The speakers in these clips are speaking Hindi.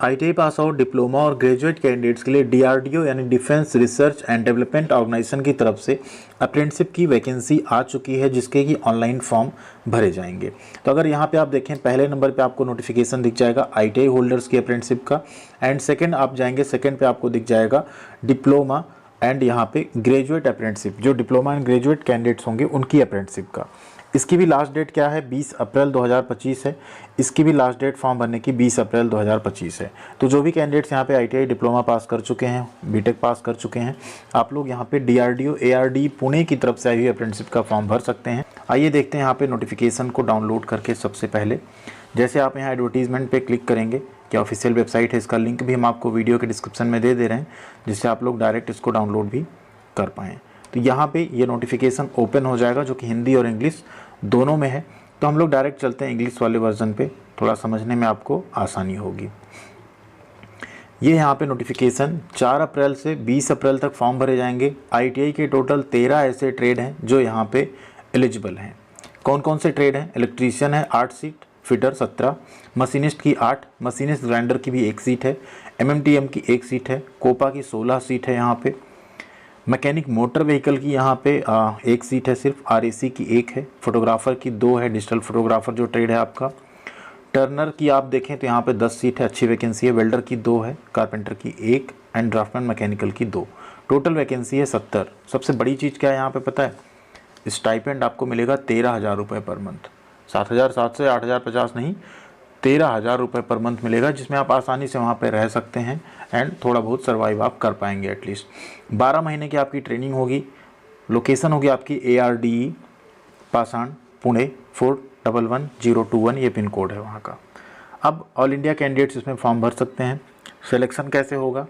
आईटीआई पास आउट डिप्लोमा और ग्रेजुएट कैंडिडेट्स के लिए डीआरडीओ यानी defence research and development organisation की तरफ से अप्रेंटिसशिप की वैकेंसी आ चुकी है, जिसके कि ऑनलाइन फॉर्म भरे जाएंगे। तो अगर यहाँ पे आप देखें, पहले नंबर पे आपको नोटिफिकेशन दिख जाएगा आईटीआई होल्डर्स की अप्रेंटिसशिप का, एंड सेकंड आप जाएंगे, सेकंड पे आपको दिख जाएगा डिप्लोमा एंड यहाँ पे ग्रेजुएट अप्रेंटिसशिप, जो डिप्लोमा एंड ग्रेजुएट कैंडिडेट्स होंगे उनकी अप्रेंटिसशिप का। इसकी भी लास्ट डेट क्या है, 20 अप्रैल 2025 है। इसकी भी लास्ट डेट फॉर्म भरने की 20 अप्रैल 2025 है। तो जो भी कैंडिडेट्स यहाँ पे आईटीआई डिप्लोमा पास कर चुके हैं, बीटेक पास कर चुके हैं, आप लोग यहाँ पे डीआरडीओ एआरडी पुणे की तरफ से आई हुई अप्रेंटिसशिप का फॉर्म भर सकते हैं। आइए देखते हैं यहाँ पे नोटिफिकेशन को डाउनलोड करके। सबसे पहले जैसे आप यहाँ एडवर्टीजमेंट पे क्लिक करेंगे, क्या ऑफिशियल वेबसाइट है, इसका लिंक भी हम आपको वीडियो के डिस्क्रिप्शन में दे रहे हैं, जिससे आप लोग डायरेक्ट इसको डाउनलोड भी कर पाएँ। तो यहाँ पे ये नोटिफिकेशन ओपन हो जाएगा, जो कि हिंदी और इंग्लिश दोनों में है। तो हम लोग डायरेक्ट चलते हैं इंग्लिश वाले वर्जन पे, थोड़ा समझने में आपको आसानी होगी। ये यहाँ पे नोटिफिकेशन 4 अप्रैल से 20 अप्रैल तक फॉर्म भरे जाएंगे। आईटीआई के टोटल 13 ऐसे ट्रेड हैं जो यहाँ पे एलिजिबल हैं। कौन कौन से ट्रेड हैं? इलेक्ट्रीशियन है 8 सीट, फिटर 17, मशीनिस्ट की 8, मशीनिस्ट ग्राइंडर की भी 1 सीट है, एमएमटीएम की 1 सीट है, कोपा की 16 सीट है यहाँ पे, मैकेनिक मोटर व्हीकल की यहाँ पे 1 सीट है सिर्फ, आरएसी की 1 है, फोटोग्राफर की 2 है, डिजिटल फोटोग्राफर जो ट्रेड है आपका। टर्नर की आप देखें तो यहाँ पे 10 सीट है, अच्छी वैकेंसी है। वेल्डर की 2 है, कारपेंटर की 1 एंड ड्राफ्टमैन मैकेनिकल की 2। टोटल वैकेंसी है 70। सबसे बड़ी चीज़ क्या है यहाँ पे पता है? स्टाइपेंड आपको मिलेगा 13,000 रुपये पर मंथ। 7,700 या 8,050 नहीं, 13,000 रुपये पर मंथ मिलेगा, जिसमें आप आसानी से वहाँ पे रह सकते हैं एंड थोड़ा बहुत सर्वाइव आप कर पाएंगे एटलीस्ट। 12 महीने की आपकी ट्रेनिंग होगी। लोकेशन होगी आपकी ARDE पाषाण पुणे 411021, ये पिन कोड है वहाँ का। अब ऑल इंडिया कैंडिडेट्स इसमें फॉर्म भर सकते हैं। सिलेक्शन कैसे होगा?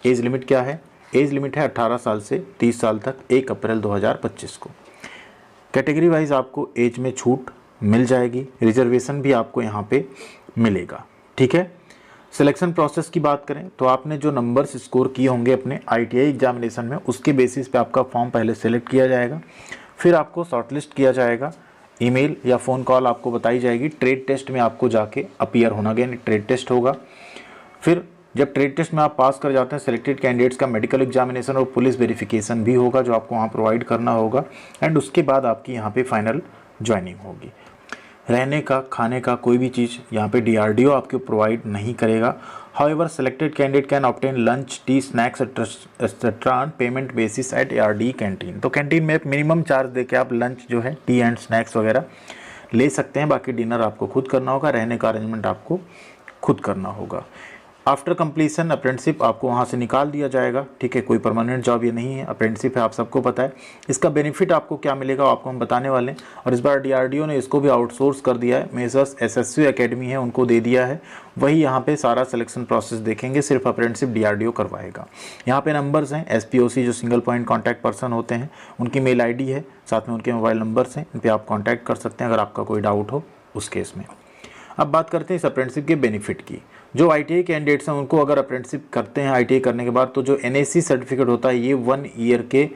एज लिमिट क्या है? एज लिमिट है 18 साल से 30 साल तक, 1 अप्रैल 2025 को। कैटेगरी वाइज आपको एज में छूट मिल जाएगी, रिजर्वेशन भी आपको यहाँ पे मिलेगा। ठीक है। सिलेक्शन प्रोसेस की बात करें तो आपने जो नंबर्स स्कोर किए होंगे अपने आईटीआई एग्जामिनेशन में, उसके बेसिस पे आपका फॉर्म पहले सेलेक्ट किया जाएगा, फिर आपको शॉर्टलिस्ट किया जाएगा। ईमेल या फ़ोन कॉल आपको बताई जाएगी। ट्रेड टेस्ट में आपको जाके अपीयर होना, यानी ट्रेड टेस्ट होगा। फिर जब ट्रेड टेस्ट में आप पास कर जाते हैं, सिलेक्टेड कैंडिडेट्स का मेडिकल एग्जामिनेशन और पुलिस वेरिफिकेशन भी होगा, जो आपको वहाँ प्रोवाइड करना होगा, एंड उसके बाद आपकी यहाँ पे फाइनल ज्वाइनिंग होगी। रहने का, खाने का कोई भी चीज़ यहाँ पे डीआरडीओ आपको प्रोवाइड नहीं करेगा। However selected candidate can obtain lunch, tea, snacks etcetera on payment basis at ARDE canteen. तो कैंटीन में मिनिमम चार्ज देके आप लंच जो है, टी एंड स्नैक्स वगैरह ले सकते हैं। बाकी डिनर आपको खुद करना होगा, रहने का अरेंजमेंट आपको खुद करना होगा। आफ्टर कंप्लीसन अप्रेंटिसशिप आपको वहाँ से निकाल दिया जाएगा। ठीक है, कोई परमानेंट जॉब ये नहीं है, अप्रेंटिसशिप है, आप सबको पता है। इसका बेनिफिट आपको क्या मिलेगा आपको हम बताने वाले हैं। और इस बार डीआरडीओ ने इसको भी आउटसोर्स कर दिया है, मेजर्स SSU एकेडमी है उनको दे दिया है। वही यहाँ पे सारा सिलेक्शन प्रोसेस देखेंगे, सिर्फ अप्रेंटिसशिप डीआरडीओ करवाएगा। यहाँ पे नंबर्स हैं, SPOC जो सिंगल पॉइंट कॉन्टैक्ट पर्सन होते हैं, उनकी मेल ID है, साथ में उनके मोबाइल नंबर्स हैं, इन पर आप कॉन्टैक्ट कर सकते हैं अगर आपका कोई डाउट हो उस केस में। अब बात करते हैं इस अप्रेंटिसशिप के बेनिफिट की। जो आईटीआई कैंडिडेट्स हैं उनको अगर अप्रेंटिसशिप करते हैं आईटीआई करने के बाद, तो जो NAC सर्टिफिकेट होता है ये 1 ईयर के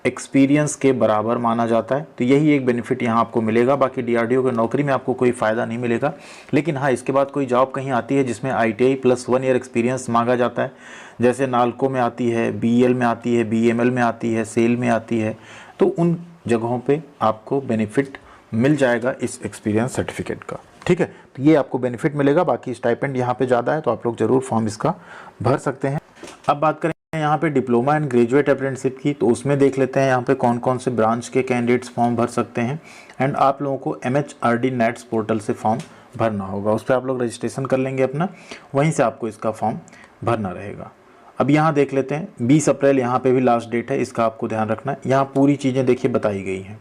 एक्सपीरियंस के बराबर माना जाता है। तो यही एक बेनिफिट यहाँ आपको मिलेगा। बाकी डीआरडीओ की नौकरी में आपको कोई फ़ायदा नहीं मिलेगा। लेकिन हाँ, इसके बाद कोई जॉब कहीं आती है जिसमें ITI प्लस 1 ईयर एक्सपीरियंस मांगा जाता है, जैसे नाल्को में आती है, BEL में आती है, BML में आती है, सेल में आती है, तो उन जगहों पर आपको बेनिफिट मिल जाएगा इस एक्सपीरियंस सर्टिफिकेट का। ठीक है, तो ये आपको बेनिफिट मिलेगा। बाकी स्टाइपेंड यहाँ पे ज़्यादा है, तो आप लोग ज़रूर फॉर्म इसका भर सकते हैं। अब बात करें यहाँ पे डिप्लोमा एंड ग्रेजुएट अप्रेंटिसशिप की, तो उसमें देख लेते हैं यहाँ पे कौन कौन से ब्रांच के कैंडिडेट्स फॉर्म भर सकते हैं। एंड आप लोगों को MHRD नेट्स पोर्टल से फॉर्म भरना होगा, उस पर आप लोग रजिस्ट्रेशन कर लेंगे अपना, वहीं से आपको इसका फॉर्म भरना रहेगा। अब यहाँ देख लेते हैं 20 अप्रैल यहाँ पे भी लास्ट डेट है, इसका आपको ध्यान रखना है। यहाँ पूरी चीज़ें देखिए बताई गई हैं।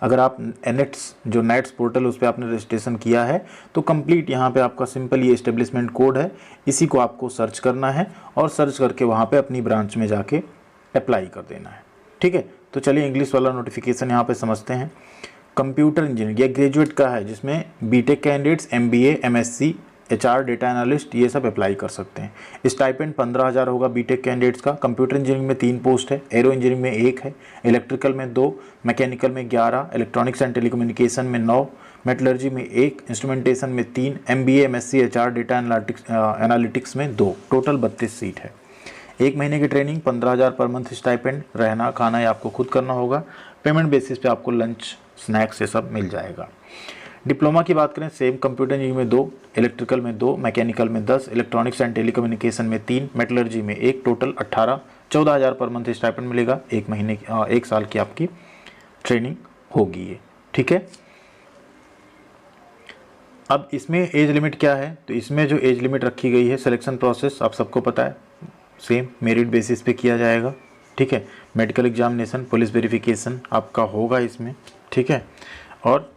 अगर आप जो नेट्स पोर्टल उस पर आपने रजिस्ट्रेशन किया है, तो कंप्लीट यहाँ पे आपका सिंपल ये एस्टेब्लिशमेंट कोड है, इसी को आपको सर्च करना है और सर्च करके वहाँ पे अपनी ब्रांच में जाके अप्लाई कर देना है। ठीक है, तो चलिए इंग्लिश वाला नोटिफिकेशन यहाँ पे समझते हैं। कंप्यूटर इंजीनियर, ये ग्रेजुएट का है, जिसमें BTech candidates, MBA, MSc HR, data analyst, ये सब अप्लाई कर सकते हैं। स्टाइपेंड 15,000 होगा बीटेक कैंडिडेट्स का। कंप्यूटर इंजीनियरिंग में 3 पोस्ट है, एरो इंजीनियरिंग में 1 है, इलेक्ट्रिकल में 2, मैकेनिकल में 11, इलेक्ट्रॉनिक्स एंड टेलीकम्युनिकेशन में 9, मेटलर्जी में 1, इंस्ट्रूमेंटेशन में 3, MBA MSc HR, data analytics में 2, टोटल 32 सीट है। 1 महीने की ट्रेनिंग, 15,000 पर मंथ स्टाइपेंड, रहना खाना ये आपको खुद करना होगा। पेमेंट बेसिस पे आपको लंच स्नैक्स ये सब मिल जाएगा। डिप्लोमा की बात करें, सेम कंप्यूटर इंजीनियरिंग में 2, इलेक्ट्रिकल में 2, मैकेनिकल में 10, इलेक्ट्रॉनिक्स एंड टेलीकम्युनिकेशन में 3, मेटलर्जी में 1, टोटल 18, 14,000 पर मंथ स्टाइपेंड मिलेगा। 1 साल की आपकी ट्रेनिंग होगी ये, ठीक है। अब इसमें एज लिमिट क्या है, तो इसमें जो एज लिमिट रखी गई है, सिलेक्शन प्रोसेस आप सबको पता है, सेम मेरिट बेसिस पे किया जाएगा, ठीक है। मेडिकल एग्जामिनेशन, पुलिस वेरिफिकेशन आपका होगा इसमें, ठीक है। और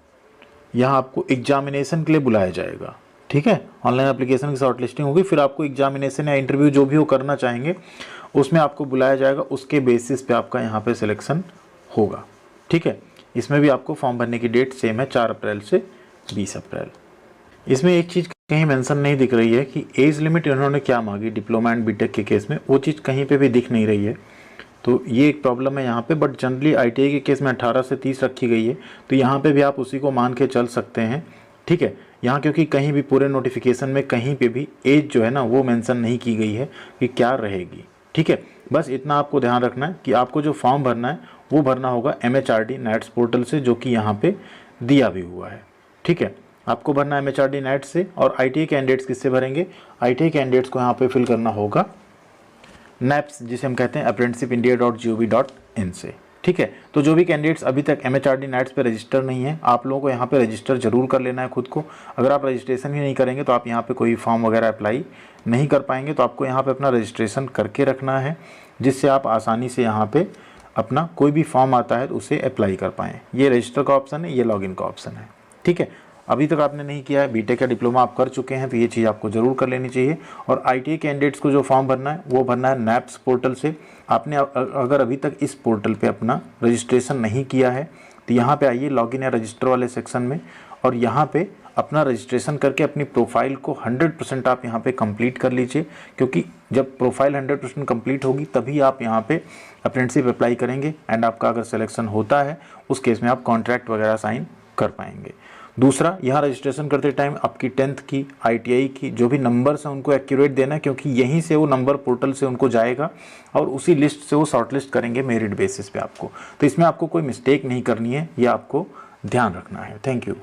यहाँ आपको एग्जामिनेशन के लिए बुलाया जाएगा, ठीक है। ऑनलाइन एप्लीकेशन की शॉर्ट लिस्टिंग होगी, फिर आपको एग्जामिनेशन या इंटरव्यू जो भी वो करना चाहेंगे उसमें आपको बुलाया जाएगा, उसके बेसिस पे आपका यहाँ पे सिलेक्शन होगा, ठीक है। इसमें भी आपको फॉर्म भरने की डेट सेम है, 4 अप्रैल से 20 अप्रैल। इसमें एक चीज़ कहीं मेंशन नहीं दिख रही है कि एज लिमिट इन्होंने क्या मांगी डिप्लोमा एंड बीटेक के केस में, वो चीज़ कहीं पे भी दिख नहीं रही है, तो ये एक प्रॉब्लम है यहाँ पे। बट जनरली ITI के केस में 18 से 30 रखी गई है, तो यहाँ पे भी आप उसी को मान के चल सकते हैं, ठीक है। यहाँ क्योंकि कहीं भी पूरे नोटिफिकेशन में कहीं पे भी एज जो है ना वो मेंशन नहीं की गई है कि क्या रहेगी, ठीक है। बस इतना आपको ध्यान रखना है कि आपको जो फॉर्म भरना है वो भरना होगा MHRD NATS पोर्टल से, जो कि यहाँ पे दिया भी हुआ है, ठीक है। आपको भरना है MHRD NATS से। और ITI कैंडिडेट्स किससे भरेंगे, ITI कैंडिडेट्स को यहाँ पे फिल करना होगा NAPS, जिसे हम कहते हैं apprenticeindia.gov.in से, ठीक है। तो जो भी कैंडिडेट्स अभी तक MHRD NATS पे रजिस्टर नहीं है, आप लोगों को यहाँ पे रजिस्टर जरूर कर लेना है खुद को। अगर आप रजिस्ट्रेशन ही नहीं करेंगे तो आप यहाँ पे कोई फॉर्म वगैरह अप्लाई नहीं कर पाएंगे, तो आपको यहाँ पे अपना रजिस्ट्रेशन करके रखना है, जिससे आप आसानी से यहाँ पे अपना कोई भी फॉर्म आता है तो उसे अप्लाई कर पाएँ। ये रजिस्टर का ऑप्शन है, ये लॉगिन का ऑप्शन है, ठीक है। अभी तक आपने नहीं किया है, बीटेक या डिप्लोमा आप कर चुके हैं, तो ये चीज़ आपको ज़रूर कर लेनी चाहिए। और ITI कैंडिडेट्स को जो फॉर्म भरना है वो भरना है NAPS पोर्टल से। आपने अगर अभी तक इस पोर्टल पे अपना रजिस्ट्रेशन नहीं किया है तो यहाँ पे आइए लॉगिन या रजिस्टर वाले सेक्शन में, और यहाँ पे अपना रजिस्ट्रेशन करके अपनी प्रोफाइल को 100% आप यहाँ पे कंप्लीट कर लीजिए, क्योंकि जब प्रोफाइल 100% कंप्लीट होगी तभी आप यहाँ पे अप्रेंटिसशिप अप्लाई करेंगे, एंड आपका अगर सिलेक्शन होता है उस केस में आप कॉन्ट्रैक्ट वगैरह साइन कर पाएंगे। दूसरा, यहाँ रजिस्ट्रेशन करते टाइम आपकी 10th की ITI की जो भी नंबर्स हैं उनको एक्यूरेट देना है, क्योंकि यहीं से वो नंबर पोर्टल से उनको जाएगा और उसी लिस्ट से वो शॉर्टलिस्ट करेंगे मेरिट बेसिस पे आपको। तो इसमें आपको कोई मिस्टेक नहीं करनी है, ये आपको ध्यान रखना है। Thank you.